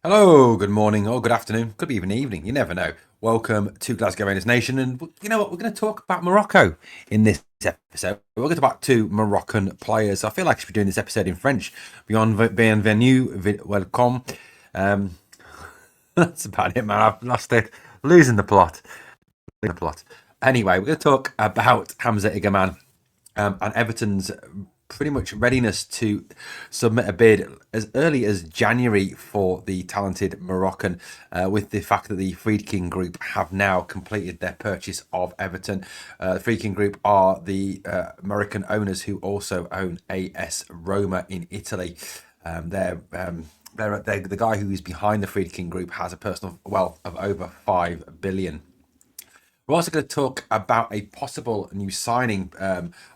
Hello, good morning, or good afternoon, could be even evening, you never know. Welcome to Glasgow Rangers Nation, and you know what, we're going to talk about Morocco in this episode. We're going to talk about two Moroccan players. I feel like I should be doing this episode in French. Bienvenue, welcome. That's about it, man. I've lost it. Losing the plot. Anyway, we're going to talk about Hamza Igerman and Everton's pretty much readiness to submit a bid as early as January for the talented Moroccan, with the fact that the Friedkin Group have now completed their purchase of Everton. The Friedkin Group are the American owners who also own AS Roma in Italy. They're the guy who is behind the Friedkin Group has a personal wealth of over 5 billion. We're also going to talk about a possible new signing,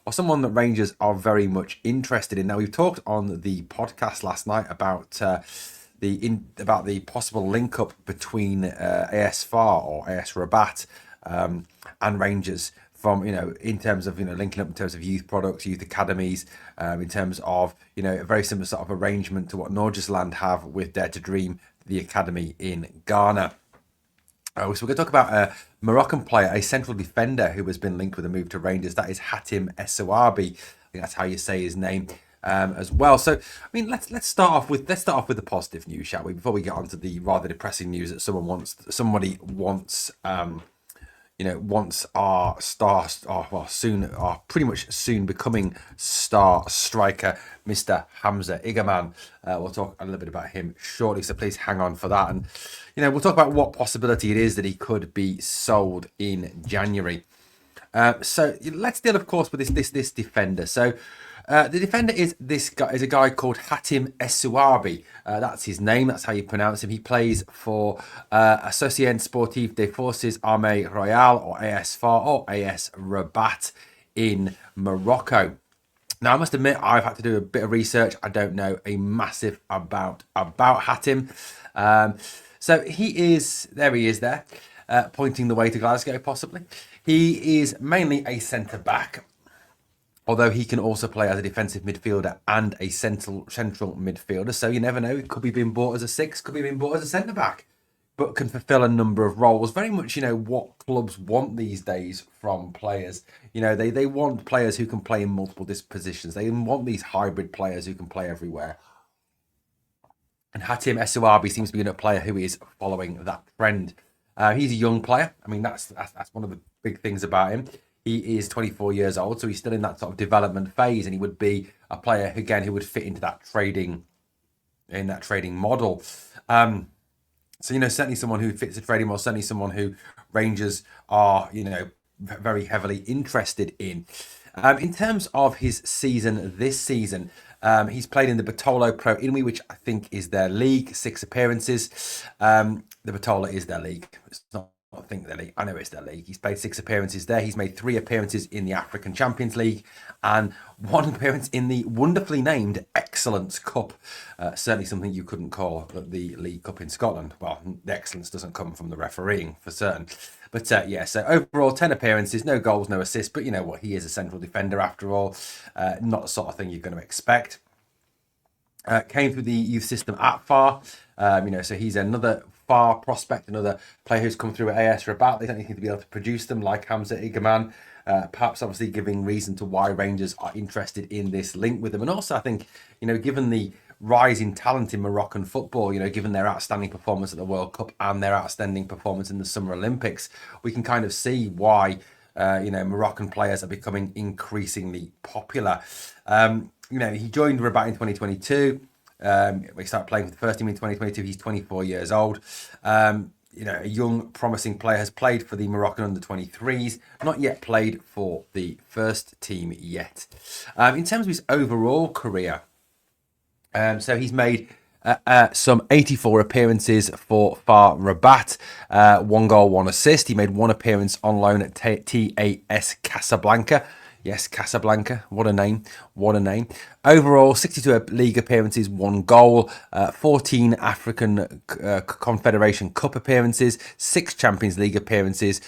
or someone that Rangers are very much interested in. Now, we've talked on the podcast last night about the possible link up between AS FAR or AS Rabat and Rangers, from in terms of linking up in terms of youth products, youth academies, in terms of a very similar sort of arrangement to what Norgesland have with Dare to Dream, the academy in Ghana. So we're going to talk about a Moroccan player, a central defender who has been linked with a move to Rangers. That is Hatim Essaouabi. I think that's how you say his name as well. So, I mean, let's start off with the positive news, shall we? Before we get on to the rather depressing news that somebody wants our star, pretty much soon becoming star striker, Mr. Hamza Igerman. We'll talk a little bit about him shortly, so please hang on for that. And we'll talk about what possibility it is that he could be sold in January. So let's deal, of course, with this defender. So the defender is a guy called Hatim Essaouabi. That's his name. That's how you pronounce him. He plays for Association Sportive des Forces Armées Royales, or AS FAR, or AS Rabat in Morocco. Now, I must admit, I've had to do a bit of research. I don't know a massive about Hatim. So he is there, pointing the way to Glasgow, possibly. He is mainly a centre-back, although he can also play as a defensive midfielder and a central midfielder. So you never know. He could be being bought as a 6, could be being bought as a centre-back, but can fulfil a number of roles. Very much, what clubs want these days from players. They want players who can play in multiple positions. They want these hybrid players who can play everywhere. And Hatim Essaouabi seems to be a player who is following that trend. He's a young player. I mean, that's one of the big things about him. He is 24 years old, so he's still in that sort of development phase, and he would be a player again who would fit into that trading model. So certainly someone who fits the trading model, certainly someone who Rangers are very heavily interested in. In terms of his season this season, he's played in the Bitola Pro Inui, which I think is their league, 6 appearances. The Bitola is their league. It's not, I think, their league. I know it's their league. He's played 6 appearances there. He's made 3 appearances in the African Champions League and 1 appearance in the wonderfully named Excellence Cup. Certainly something you couldn't call the League Cup in Scotland. Well, the excellence doesn't come from the refereeing, for certain. But so overall 10 appearances, no goals, no assists. But you know what? He is a central defender after all. Not the sort of thing you're going to expect. Came through the youth system at FAR. So he's another FAR prospect, another player who's come through at AS Rabat. They don't need to be able to produce them like Hamza Igerman. Perhaps obviously giving reason to why Rangers are interested in this link with them. And also I think, given the rise in talent in Moroccan football, given their outstanding performance at the World Cup and their outstanding performance in the Summer Olympics, we can kind of see why, Moroccan players are becoming increasingly popular. He joined Rabat in 2022. We started playing for the first team in 2022. He's 24 years old. A young, promising player, has played for the Moroccan under-23s, not yet played for the first team yet. In terms of his overall career, so he's made some 84 appearances for FAR Rabat, 1 goal, 1 assist. He made 1 appearance on loan at TAS Casablanca Yes, Casablanca. What a name. What a name. Overall, 62 league appearances, 1 goal, 14 African Confederation Cup appearances, 6 Champions League appearances,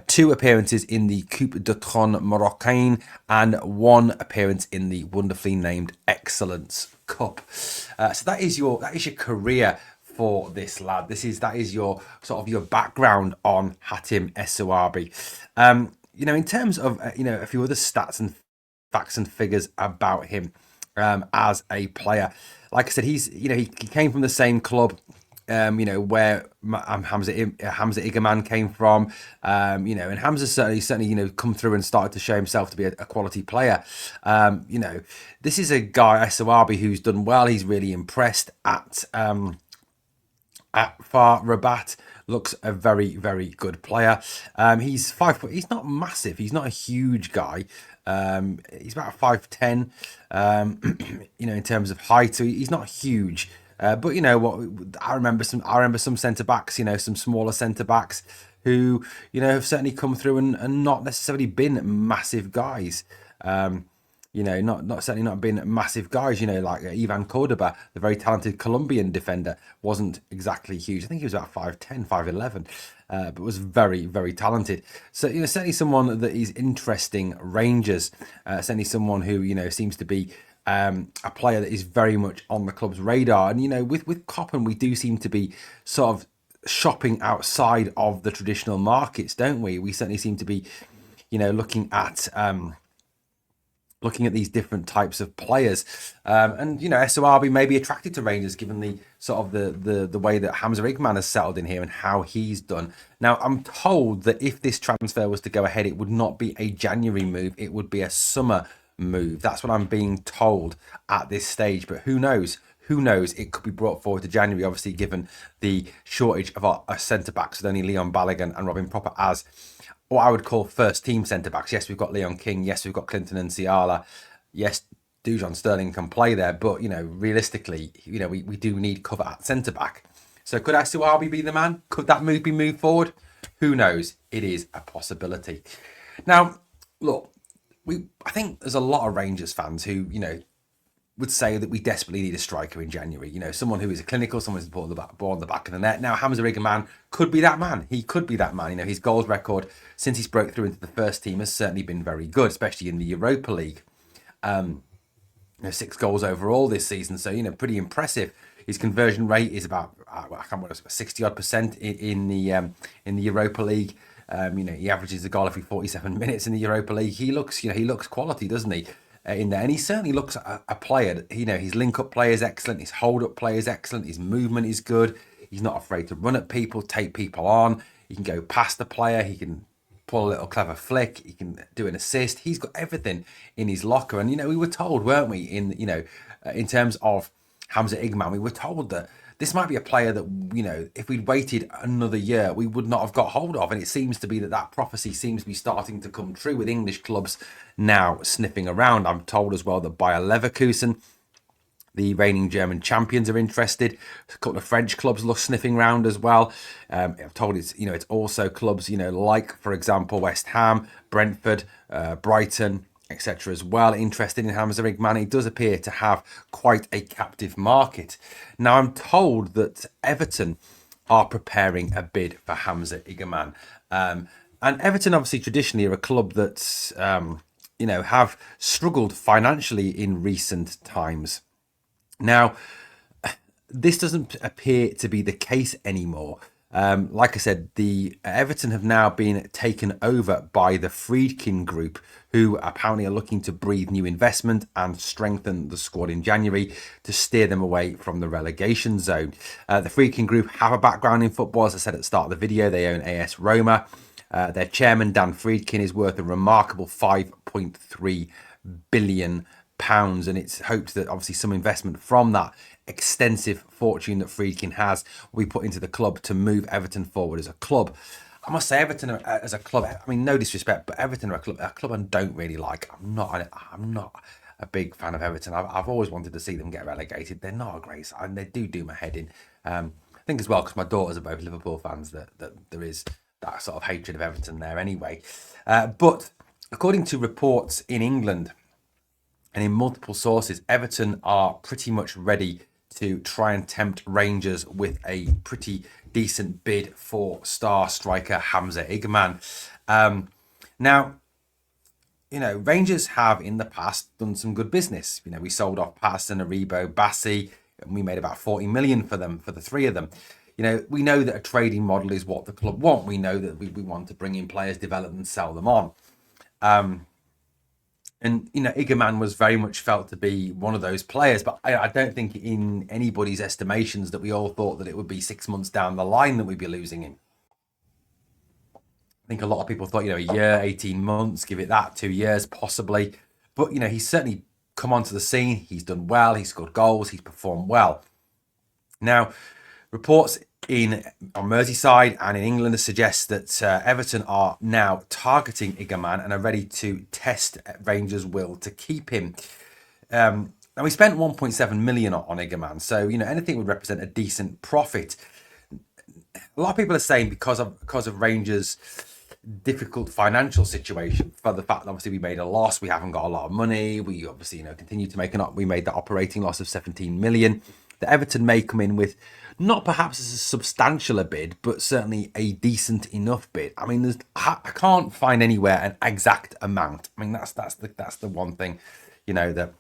2 appearances in the Coupe de Trône Marocain, and 1 appearance in the wonderfully named Excellence Cup. So that is your career for this lad. That is your sort of your background on Hatim Essaouabi. In terms of a few other stats and facts and figures about him as a player. Like I said, he came from the same club. Where Hamza Igerman came from, and Hamza certainly, come through and started to show himself to be a quality player. This is a guy, Essaouabi, who's done well. He's really impressed at Far Rabat. Looks a very, very good player. He's 5 foot. He's not massive. He's not a huge guy. He's about 5'10". In terms of height, so he's not huge. But you know what? I remember some centre backs. Some smaller centre backs who have certainly come through and not necessarily been massive guys. Not certainly not been massive guys. Like Ivan Cordoba, the very talented Colombian defender, wasn't exactly huge. I think he was about 5'10", 5'11", but was very, very talented. So certainly someone that is interesting. Rangers, certainly someone who seems to be a player that is very much on the club's radar. And with Coppen, we do seem to be sort of shopping outside of the traditional markets, don't we? We certainly seem to be, looking at these different types of players. Essaouabi may be attracted to Rangers given the sort of the way that Hamza Igerman has settled in here and how he's done. Now, I'm told that if this transfer was to go ahead, it would not be a January move, it would be a summer move. That's what I'm being told at this stage, but who knows? Who knows? It could be brought forward to January, obviously, given the shortage of our centre-backs with only Leon Balogun and Robin Proper as what I would call first team centre backs. Yes, we've got Leon King. Yes, we've got Clinton and Ciala. Yes, Dujon Sterling can play there, but realistically, we do need cover at centre back. So could Essaouabi be the man? Could that move be moved forward? Who knows? It is a possibility. Now, look, I think there's a lot of Rangers fans who would say that we desperately need a striker in January. Someone who is clinical, someone who's ball on the back of the net. Now, Hamza Igerman could be that man. He could be that man. His goals record since he's broke through into the first team has certainly been very good, especially in the Europa League. 6 goals overall this season, so pretty impressive. His conversion rate is about 60% in the Europa League. He averages a goal every 47 minutes in the Europa League. He looks quality, doesn't he? In there, and he certainly looks a player. His link-up play is excellent. His hold-up play is excellent. His movement is good. He's not afraid to run at people, take people on. He can go past the player. He can pull a little clever flick. He can do an assist. He's got everything in his locker. And we were told, weren't we, in terms of Hamza Igerman, we were told that this might be a player that, if we'd waited another year, we would not have got hold of. And it seems to be that prophecy seems to be starting to come true with English clubs now sniffing around. I'm told as well that Bayer Leverkusen, the reigning German champions, are interested. A couple of French clubs look sniffing around as well. I'm told it's also clubs, like, for example, West Ham, Brentford, Brighton, etc. as well, interested in Hamza Igerman. He does appear to have quite a captive market. Now, I'm told that Everton are preparing a bid for Hamza Igerman. And Everton, obviously, traditionally are a club that, have struggled financially in recent times. Now, this doesn't appear to be the case anymore. Like I said, the Everton have now been taken over by the Friedkin Group, who apparently are looking to breathe new investment and strengthen the squad in January to steer them away from the relegation zone. The Friedkin Group have a background in football. As I said at the start of the video, they own AS Roma. Their chairman, Dan Friedkin, is worth a remarkable £5.3 billion. And it's hoped that obviously some investment from that extensive fortune that Friedkin has will be put into the club to move Everton forward as a club. I must say, Everton as a club, I mean, no disrespect, but Everton are a club I don't really like. I'm not a big fan of Everton. I've always wanted to see them get relegated. They're not a great side, and they do my head in. I think as well, because my daughters are both Liverpool fans, that there is that sort of hatred of Everton there anyway. But According to reports in England and in multiple sources, Everton are pretty much ready to try and tempt Rangers with a pretty decent bid for star striker Hamza Igerman. Now, Rangers have in the past done some good business. We sold off Patterson, Aribo, Bassi, and we made about 40 million for them, for the three of them. We know that a trading model is what the club want. We know that we want to bring in players, develop them, sell them on. And Igerman was very much felt to be one of those players, but I don't think in anybody's estimations that we all thought that it would be 6 months down the line that we'd be losing him. I think a lot of people thought, a year, 18 months, give it that, 2 years, possibly. But, he's certainly come onto the scene. He's done well. He's scored goals. He's performed well. Now, reports on Merseyside and in England suggest that Everton are now targeting Igerman and are ready to test Rangers' will to keep him. And we spent 1.7 million on Igerman, so anything would represent a decent profit. A lot of people are saying because of Rangers' difficult financial situation, for the fact that obviously we made a loss, we haven't got a lot of money, we obviously continue to make we made the operating loss of 17 million. That Everton may come in with not perhaps as a substantial a bid, but certainly a decent enough bid. I mean, I can't find anywhere an exact amount. I mean, that's the one thing, that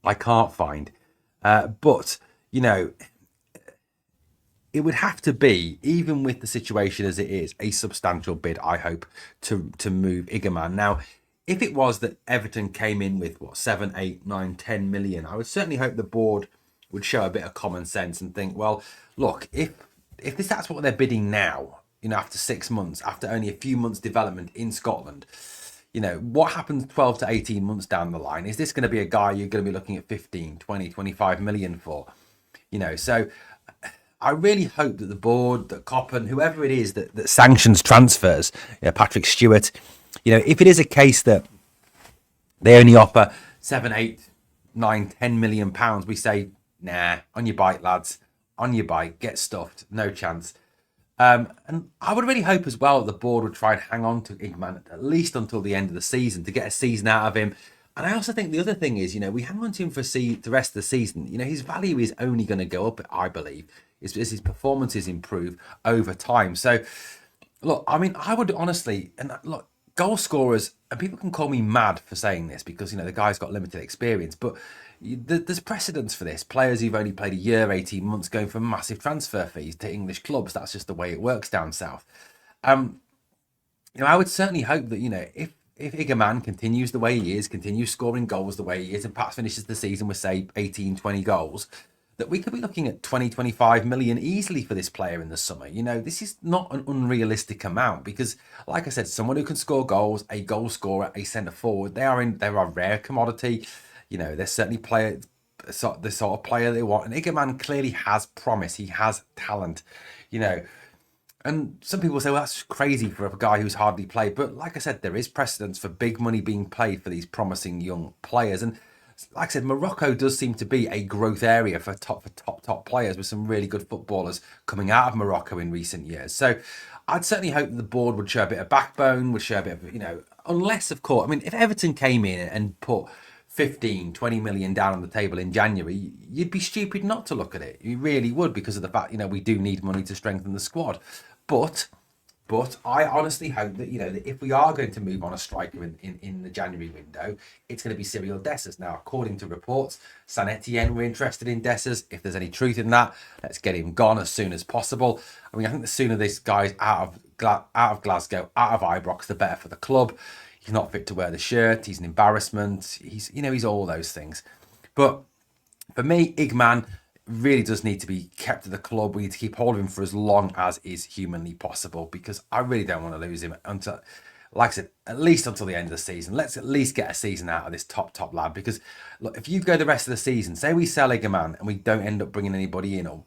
I can't find. But it would have to be, even with the situation as it is, a substantial bid, I hope, to move Igerman. Now, if it was that Everton came in with 7, 8, 9, 10 million, I would certainly hope the board would show a bit of common sense and think, well, look, if that's what they're bidding now, after 6 months, after only a few months development in Scotland, what happens 12 to 18 months down the line? Is this going to be a guy you're going to be looking at 15, 20, 25 million for? So I really hope that the board, that Coppen, whoever it is that sanctions transfers, Patrick Stewart, if it is a case that they only offer 7, 8, 9, 10 million pounds, we say, nah, on your bike, lads, on your bike, get stuffed, no chance. And I would really hope as well that the board would try and hang on to Igerman at least until the end of the season to get a season out of him. And I also think the other thing is, we hang on to him for the rest of the season. His value is only going to go up, I believe, as his performances improve over time. So, look, I mean, I would honestly, and look, goal scorers, and people can call me mad for saying this because, the guy's got limited experience, but there's precedence for this. Players who've only played a year, 18 months, going for massive transfer fees to English clubs. That's just the way it works down south. I would certainly hope that, if Igerman continues the way he is, continues scoring goals the way he is, and perhaps finishes the season with, say, 18, 20 goals, that we could be looking at 20, 25 million easily for this player in the summer. This is not an unrealistic amount because, like I said, someone who can score goals, a goal scorer, a centre forward, they're a rare commodity. They're certainly the sort of player they want. And Igerman clearly has promise. He has talent, And some people say, well, that's crazy for a guy who's hardly played. But like I said, there is precedence for big money being paid for these promising young players. And like I said, Morocco does seem to be a growth area for top players, with some really good footballers coming out of Morocco in recent years. So I'd certainly hope that the board would show a bit of backbone, would show a bit of, unless, of course, I mean, if Everton came in and put 15, 20 million down on the table in January, you'd be stupid not to look at it. You really would, because of the fact, we do need money to strengthen the squad. But I honestly hope that, that if we are going to move on a striker in the January window, it's going to be Cyril Dessers. Now, according to reports, Saint Etienne were interested in Dessers. If there's any truth in that, let's get him gone as soon as possible. I mean, I think the sooner this guy's out of Glasgow, out of Ibrox, the better for the club. He's not fit to wear the shirt. He's an embarrassment. He's all those things. But for me, Igerman really does need to be kept at the club. We need to keep hold of him for as long as is humanly possible, because I really don't want to lose him until, like I said, at least until the end of the season. Let's at least get a season out of this top lad, because look, if you go the rest of the season, say we sell Igerman and we don't end up bringing anybody in, or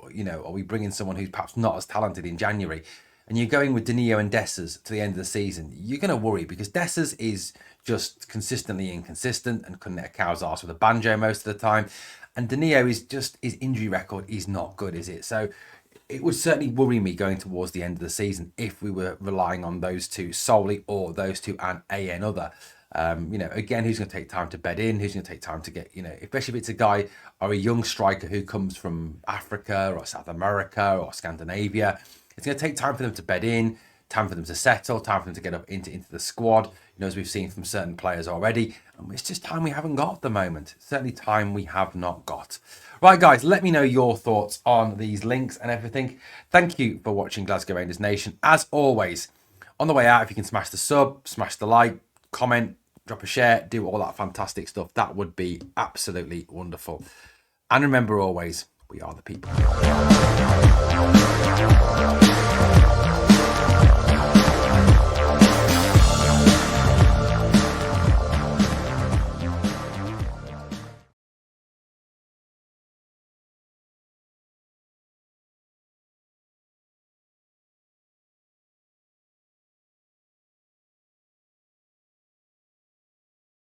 we bring in someone who's perhaps not as talented in January, and you're going with Danilo and Dessers to the end of the season, you're going to worry, because Dessers is just consistently inconsistent and couldn't hit a cow's arse with a banjo most of the time. And Danilo is just, his injury record is not good, is it? So it would certainly worry me going towards the end of the season if we were relying on those two solely, or those two and another. Again, who's going to take time to bed in? Who's going to take time to get, especially if it's a guy or a young striker who comes from Africa or South America or Scandinavia. It's going to take time for them to bed in, time for them to settle, time for them to get up into the squad, as we've seen from certain players already. And it's just time we haven't got at the moment. Certainly time we have not got. Right, guys, let me know your thoughts on these links and everything. Thank you for watching Glasgow Rangers Nation. As always, on the way out, if you can smash the sub, smash the like, comment, drop a share, do all that fantastic stuff, that would be absolutely wonderful. And remember always, we are the people.